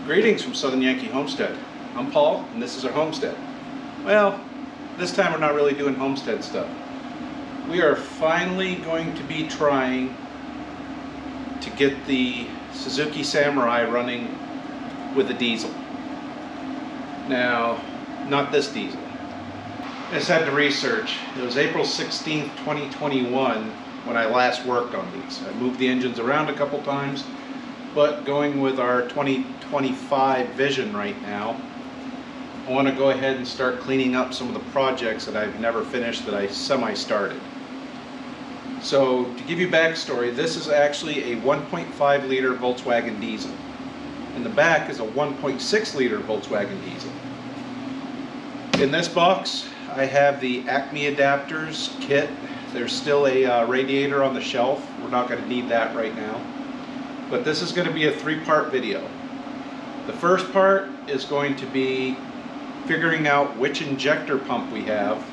Greetings from Southern Yankee Homestead. I'm Paul, and this is our homestead. Well, this time we're not really doing homestead stuff. We are finally going to be trying to get the Suzuki Samurai running with a diesel. Now, not this diesel. I just had to research. It was April 16th, 2021 when I last worked on these. I moved the engines around a couple times, but going with our 2025 vision right now, I want to go ahead and start cleaning up some of the projects that I've never finished that I semi-started. So to give you backstory, this is actually a 1.5 liter Volkswagen diesel. In the back is a 1.6 liter Volkswagen diesel. In this box I have the Acme adapters kit. There's still a radiator on the shelf. We're not going to need that right now. But this is going to be a three-part video. The first part is going to be figuring out which injector pump we have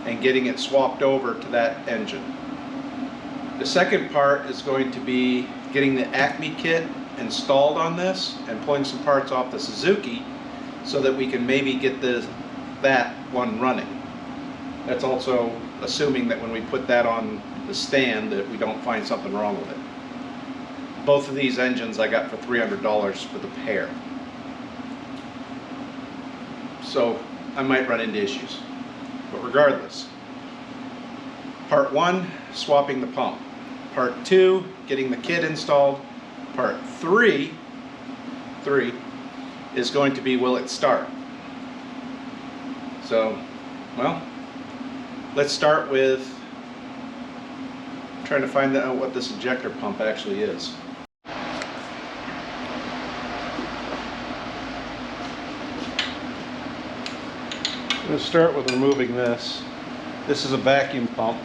and getting it swapped over to that engine. The second part is going to be getting the Acme kit installed on this and pulling some parts off the Suzuki so that we can maybe get that one running. That's also assuming that when we put that on the stand that we don't find something wrong with it. Both of these engines I got for $300 for the pair. So I might run into issues. But regardless, part 1, swapping the pump. Part 2, getting the kit installed. Part 3 is going to be, will it start? So, well, let's start with trying to find out what this injector pump actually is. I'm going to start with removing this. This is a vacuum pump.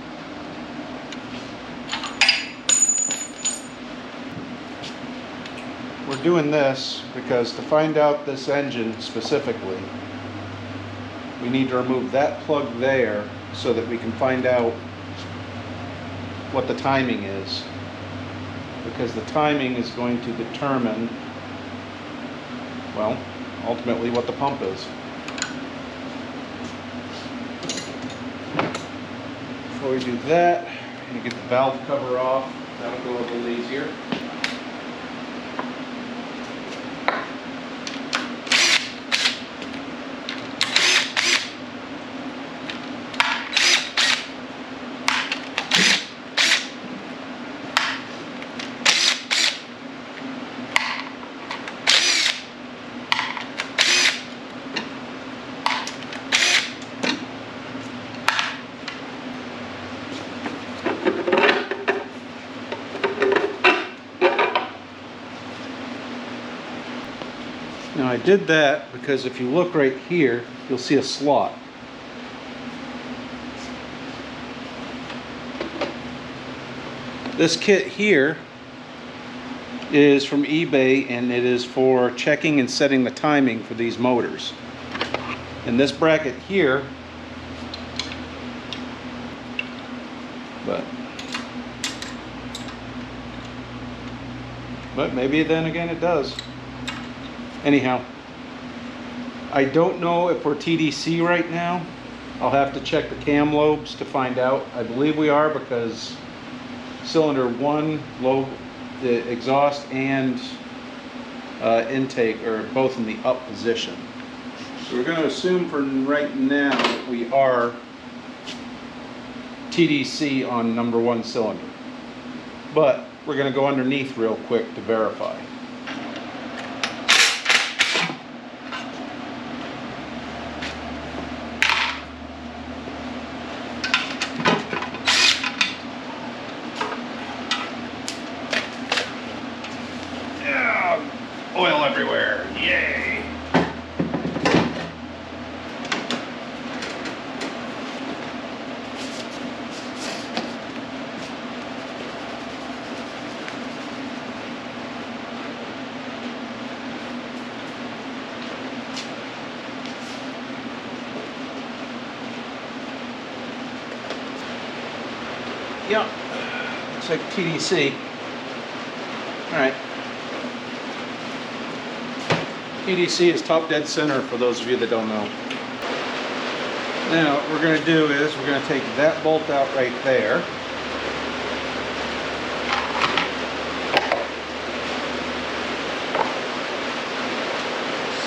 We're doing this because to find out this engine specifically, we need to remove that plug there so that we can find out what the timing is. Because the timing is going to determine, well, ultimately what the pump is. Before we do that, you get the valve cover off. That'll go a little easier. Now I did that because if you look right here, you'll see a slot. This kit here is from eBay and it is for checking and setting the timing for these motors. And this bracket here, but maybe then again it does. Anyhow, I don't know if we're TDC right now. I'll have to check the cam lobes to find out. I believe we are because cylinder 1, lobe, the exhaust and intake are both in the up position. So we're going to assume for right now that we are TDC on number 1 cylinder. But we're going to go underneath real quick to verify. Oil everywhere, yay! Yeah, looks like TDC. All right. TDC is top dead center for those of you that don't know. Now what we're going to do is we're going to take that bolt out right there.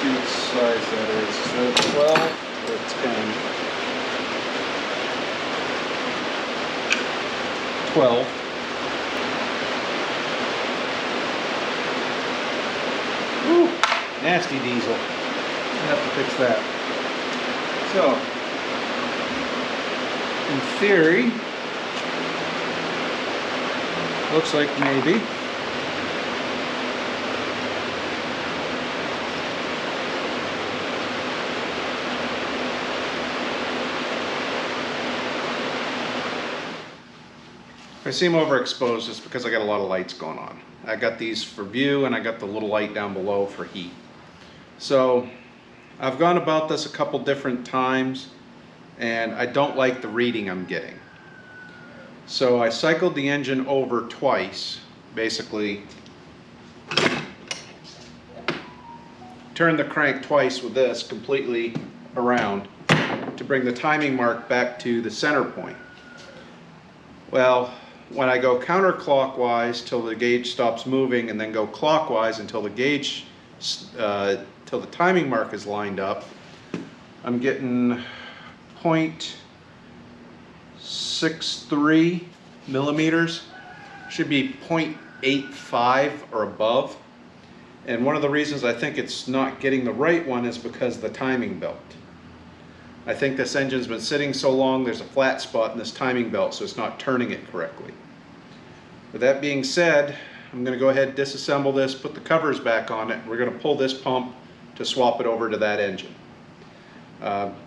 See what size that is. So 12 or 10? 12. Woo! Nasty diesel. I have to fix that. So, in theory, looks like maybe. If I seem overexposed, it's because I got a lot of lights going on. I got these for view and I got the little light down below for heat. So I've gone about this a couple different times and I don't like the reading I'm getting. So I cycled the engine over twice, basically turned the crank twice with this completely around to bring the timing mark back to the center point. Well, when I go counterclockwise till the gauge stops moving and then go clockwise until the gauge, till the timing mark is lined up, I'm getting 0.63 millimeters. Should be 0.85 or above. And one of the reasons I think it's not getting the right one is because of the timing belt. I think this engine's been sitting so long, there's a flat spot in this timing belt, so it's not turning it correctly. With that being said, I'm going to go ahead and disassemble this, put the covers back on it. We're going to pull this pump to swap it over to that engine.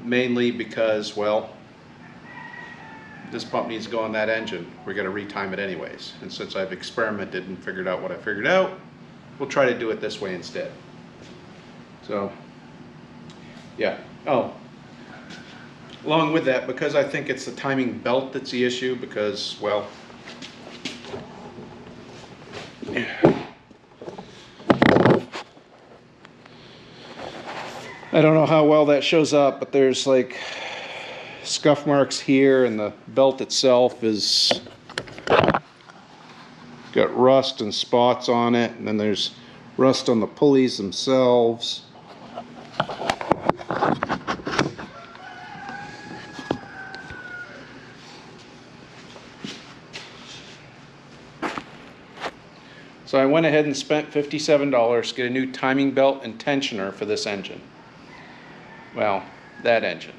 Mainly because, well, this pump needs to go on that engine. We're going to retime it anyways. And since I've experimented and figured out what I figured out, we'll try to do it this way instead. So, yeah. Oh. Along with that, because I think it's the timing belt that's the issue, because, well, I don't know how well that shows up, but there's like scuff marks here, and the belt itself is got rust and spots on it, and then there's rust on the pulleys themselves. So I went ahead and spent $57 to get a new timing belt and tensioner for this engine. Well, that engine.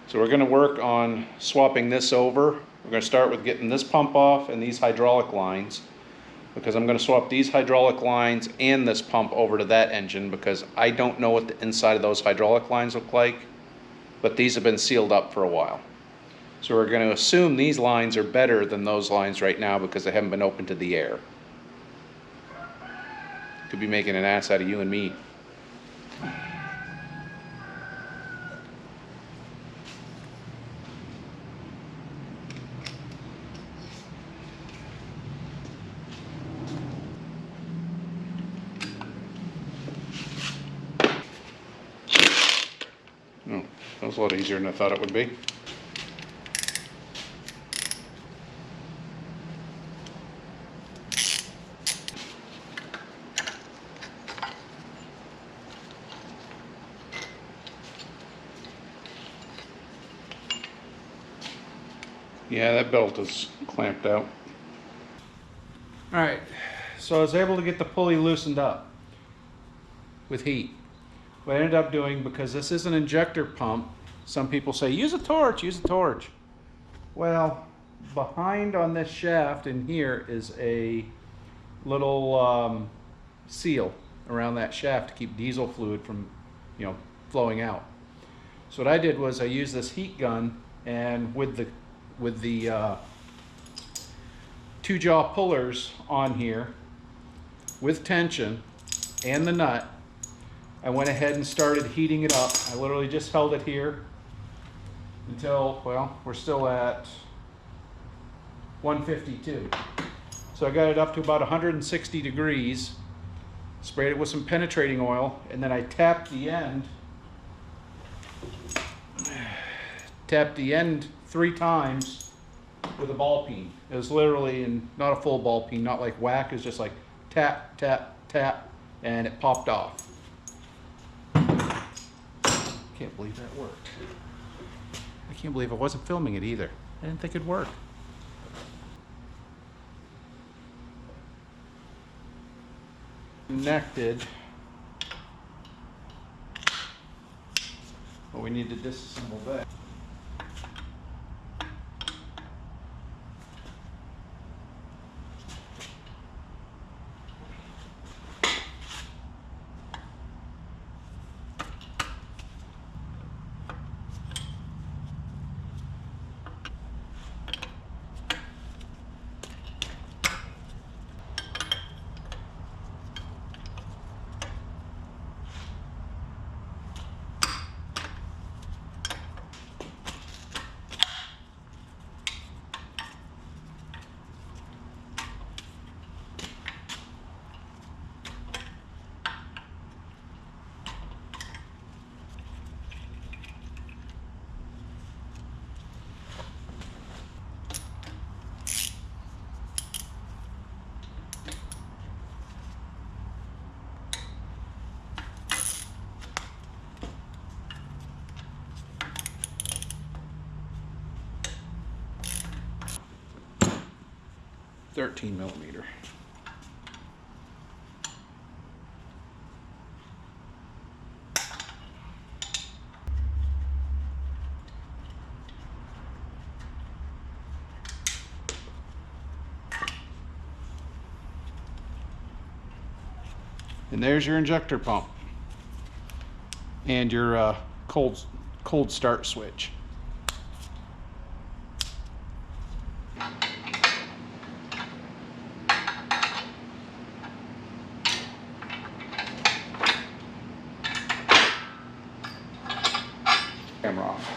So we're going to work on swapping this over. We're going to start with getting this pump off and these hydraulic lines, because I'm going to swap these hydraulic lines and this pump over to that engine, because I don't know what the inside of those hydraulic lines look like, but these have been sealed up for a while. So we're going to assume these lines are better than those lines right now because they haven't been open to the air. Could be making an ass out of you and me. Oh, that was a lot easier than I thought it would be. Yeah, that belt is clamped out. Alright, so I was able to get the pulley loosened up with heat. What I ended up doing, because this is an injector pump, some people say, use a torch, use a torch. Well, behind on this shaft in here is a little seal around that shaft to keep diesel fluid from, flowing out. So what I did was I used this heat gun, and with the two jaw pullers on here with tension and the nut, I went ahead and started heating it up. I literally just held it here until, well, we're still at 152. So I got it up to about 160 degrees, sprayed it with some penetrating oil, and then I tapped the end 3 times with a ball peen. It was literally not a full ball peen, not like whack, it was just like tap, tap, tap, and it popped off. Can't believe that worked. I can't believe I wasn't filming it either. I didn't think it'd work. Connected. Well, we need to disassemble that. $13mm. And there's your injector pump and your cold start switch. Camera off.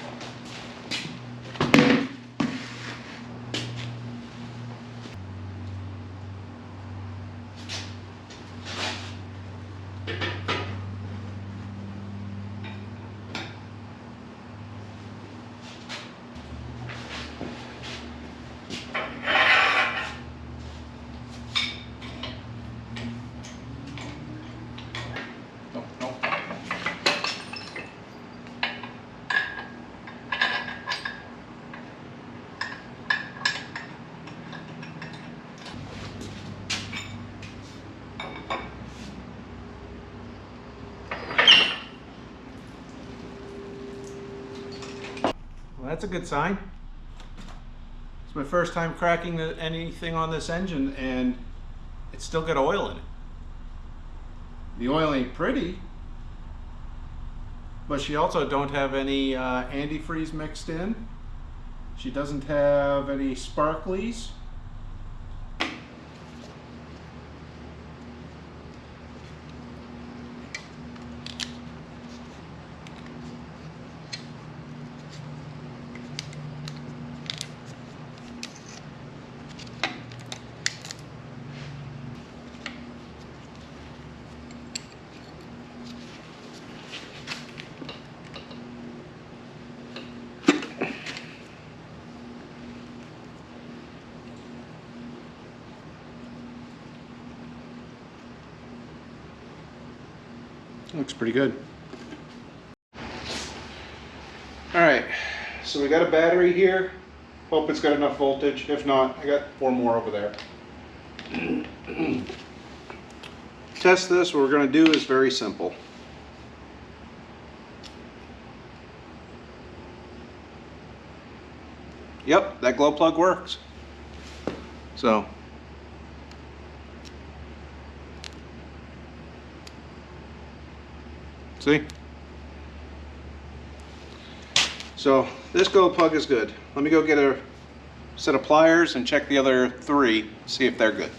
Well, that's a good sign. It's my first time cracking anything on this engine, and it's still got oil in it. The oil ain't pretty, but she also don't have any antifreeze mixed in. She doesn't have any sparklies. Looks pretty good. Alright, so we got a battery here. Hope it's got enough voltage. If not, I got 4 more over there. Test this. What we're going to do is very simple. Yep, that glow plug works. So see? So this glow plug is good. Let me go get a set of pliers and check the other 3, see if they're good.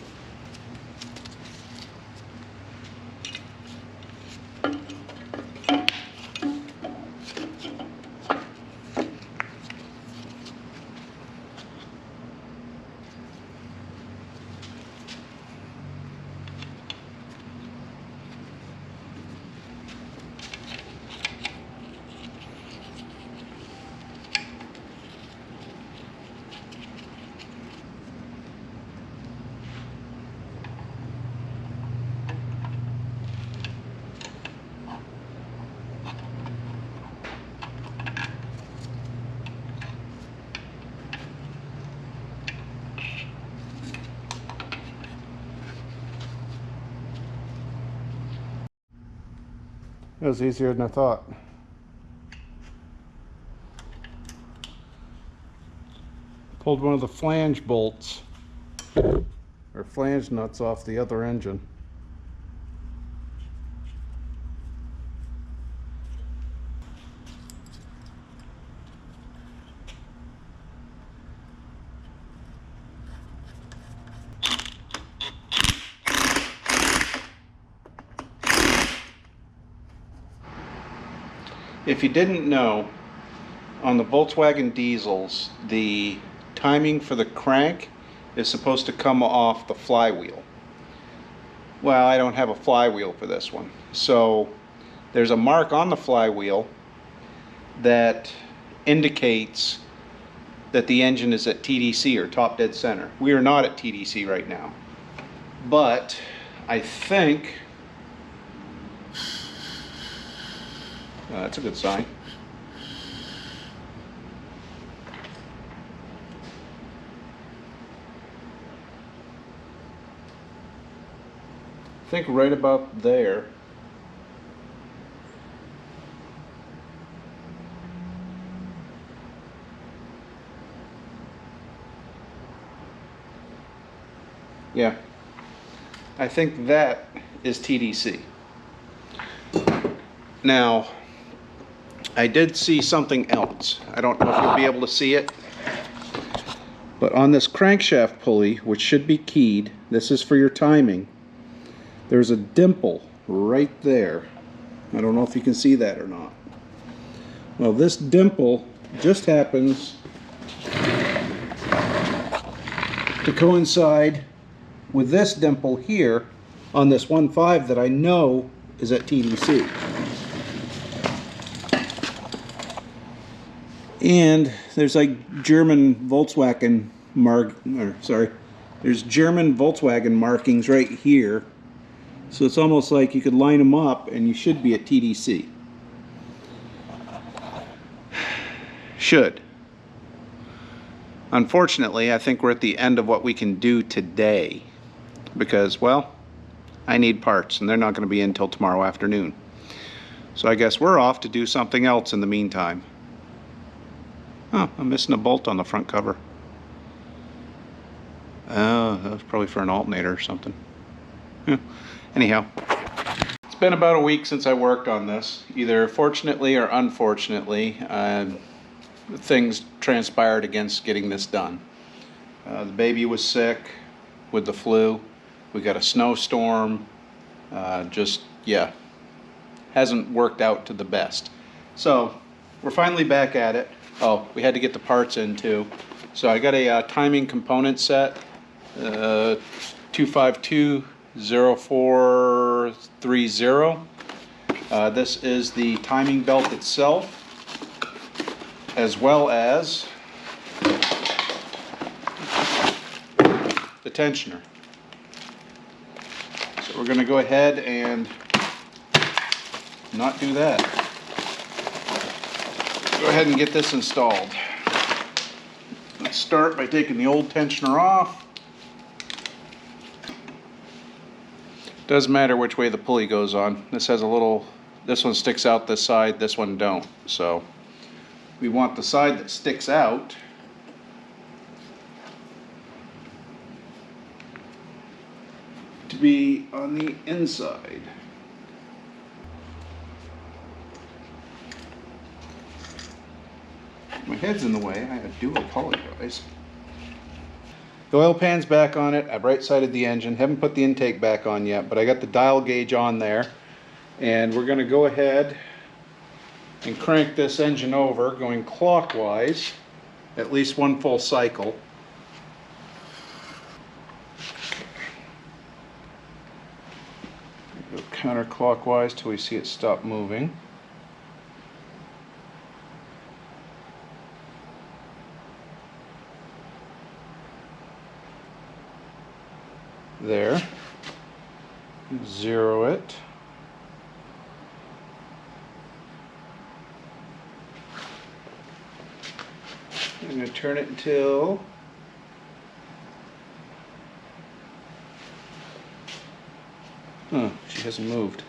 It was easier than I thought. Pulled one of the flange bolts or flange nuts off the other engine. If you didn't know, on the Volkswagen diesels, the timing for the crank is supposed to come off the flywheel. Well, I don't have a flywheel for this one. So there's a mark on the flywheel that indicates that the engine is at TDC, or top dead center. We are not at TDC right now. But I think that's a good sign. I think right about there. Yeah, I think that is TDC. Now, I did see something else. I don't know if you'll be able to see it, but on this crankshaft pulley, which should be keyed, this is for your timing, there's a dimple right there. I don't know if you can see that or not. Well, this dimple just happens to coincide with this dimple here on this 1.5 that I know is at TDC. And there's like German Volkswagen there's German Volkswagen markings right here. So it's almost like you could line them up and you should be at TDC. Should. Unfortunately, I think we're at the end of what we can do today because, well, I need parts and they're not going to be in until tomorrow afternoon. So I guess we're off to do something else in the meantime. Oh, I'm missing a bolt on the front cover. Oh, that was probably for an alternator or something. Yeah. Anyhow, it's been about a week since I worked on this. Either fortunately or unfortunately, things transpired against getting this done. The baby was sick with the flu. We got a snowstorm. Yeah, hasn't worked out to the best. So we're finally back at it. Oh, we had to get the parts in too. So I got a timing component set, 2520430. This is the timing belt itself, as well as the tensioner. So we're going to go ahead and not do that. Go ahead and get this installed. Let's start by taking the old tensioner off. Doesn't matter which way the pulley goes on. This has a little, this one sticks out this side, this one don't. So we want the side that sticks out to be on the inside. My head's in the way, I do apologize. The oil pan's back on it. I right-sided the engine. Haven't put the intake back on yet, but I got the dial gauge on there. And we're going to go ahead and crank this engine over, going clockwise, at least one full cycle. Go counterclockwise till we see it stop moving. There. Zero it. I'm going to turn it until she hasn't moved.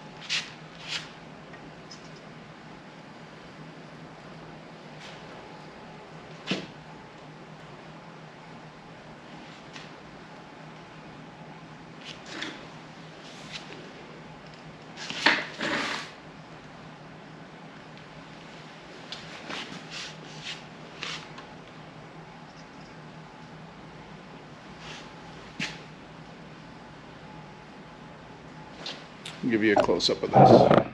I'll give you a close-up of this.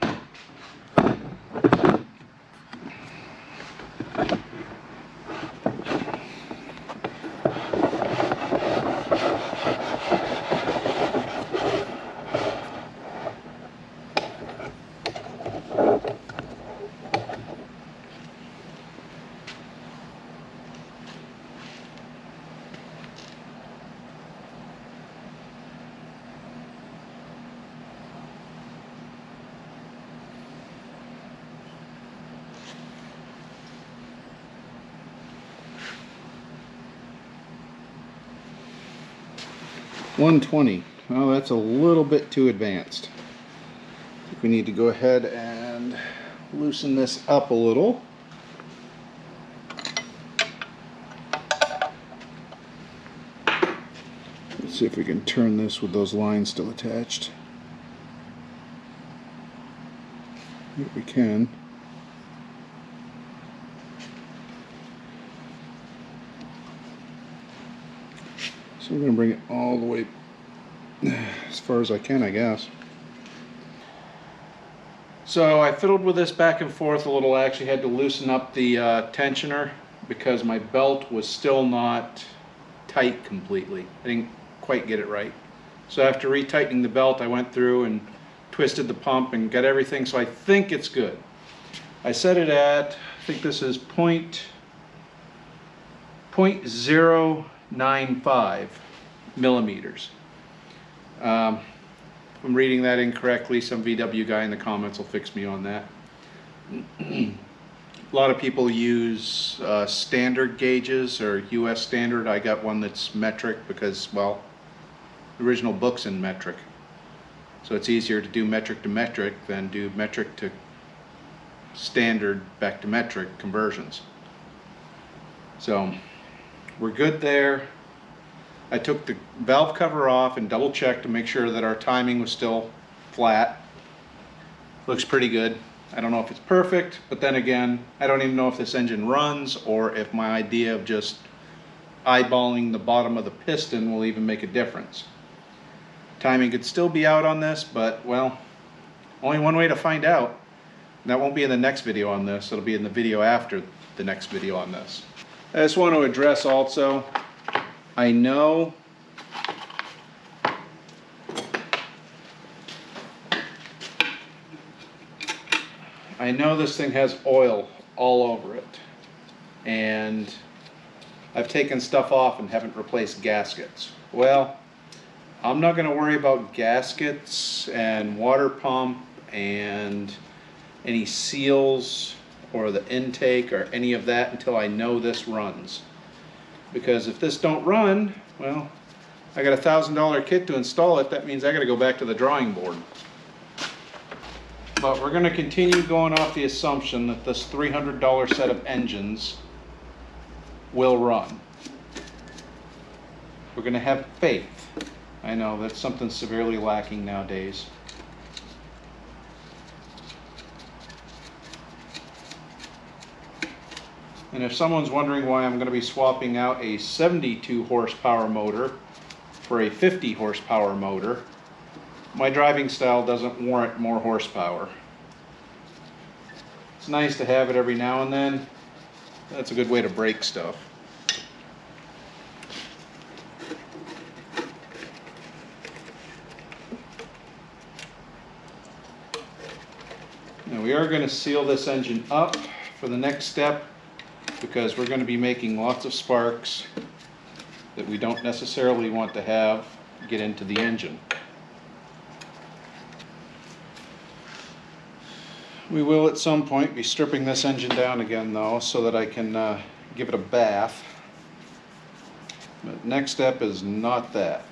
120. Well, that's a little bit too advanced. I think we need to go ahead and loosen this up a little. Let's see if we can turn this with those lines still attached. If we can. So we're going to bring it all the way as far as I can, I guess. So I fiddled with this back and forth a little. I actually had to loosen up the tensioner because my belt was still not tight completely. I didn't quite get it right. So after retightening the belt, I went through and twisted the pump and got everything, so I think it's good. I set it at, I think this is 0.095 millimeters. If I'm reading that incorrectly, some VW guy in the comments will fix me on that. A lot of people use standard gauges or US standard. I got one that's metric because, well, the original book's in metric. So it's easier to do metric to metric than do metric to standard back to metric conversions. So we're good there. I took the valve cover off and double checked to make sure that our timing was still flat. Looks pretty good. I don't know if it's perfect, but then again, I don't even know if this engine runs or if my idea of just eyeballing the bottom of the piston will even make a difference. Timing could still be out on this, but well, only one way to find out. And that won't be in the next video on this, it'll be in the video after the next video on this. I just want to address also, I know this thing has oil all over it, and I've taken stuff off and haven't replaced gaskets. Well, I'm not going to worry about gaskets and water pump and any seals or the intake or any of that until I know this runs. Because if this don't run, well, I got a $1,000 kit to install it. That means I got to go back to the drawing board. But we're going to continue going off the assumption that this $300 set of engines will run. We're going to have faith. I know that's something severely lacking nowadays. And if someone's wondering why I'm going to be swapping out a 72 horsepower motor for a 50 horsepower motor, my driving style doesn't warrant more horsepower. It's nice to have it every now and then. That's a good way to break stuff. Now we are going to seal this engine up for the next step, because we're going to be making lots of sparks that we don't necessarily want to have get into the engine. We will at some point be stripping this engine down again though, so that I can give it a bath. But next step is not that.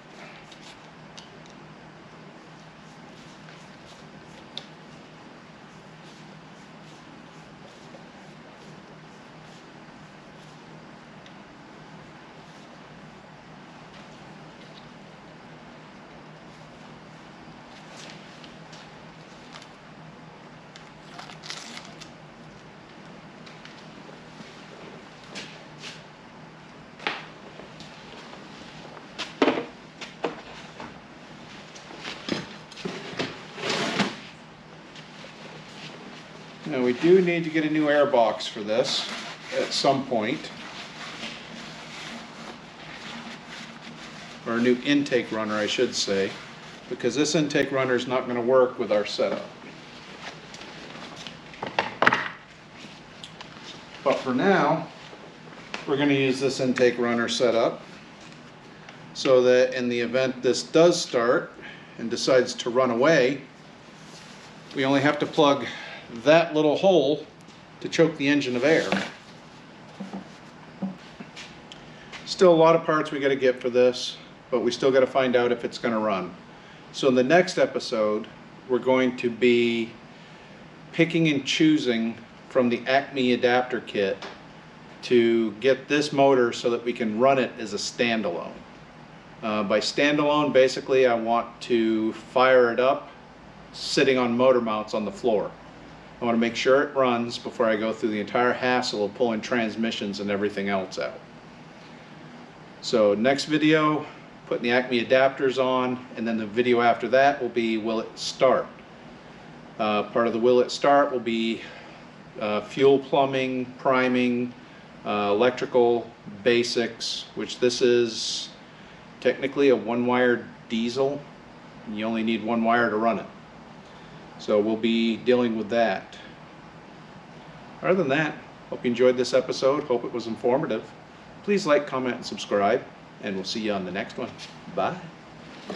Now we do need to get a new air box for this at some point, or a new intake runner I should say, because this intake runner is not going to work with our setup. But for now, we're going to use this intake runner setup so that in the event this does start and decides to run away, we only have to plug that little hole to choke the engine of air. Still a lot of parts we got to get for this, but we still got to find out if it's going to run. So in the next episode, we're going to be picking and choosing from the Acme adapter kit to get this motor so that we can run it as a standalone. By standalone, basically I want to fire it up sitting on motor mounts on the floor. I want to make sure it runs before I go through the entire hassle of pulling transmissions and everything else out. So next video, putting the Acme adapters on, and then the video after that will be will it start. Part of the will it start will be fuel plumbing, priming, electrical basics, which this is technically a one-wire diesel. You only need one wire to run it. So we'll be dealing with that. Other than that, hope you enjoyed this episode. Hope it was informative. Please like, comment, and subscribe, and we'll see you on the next one. Bye.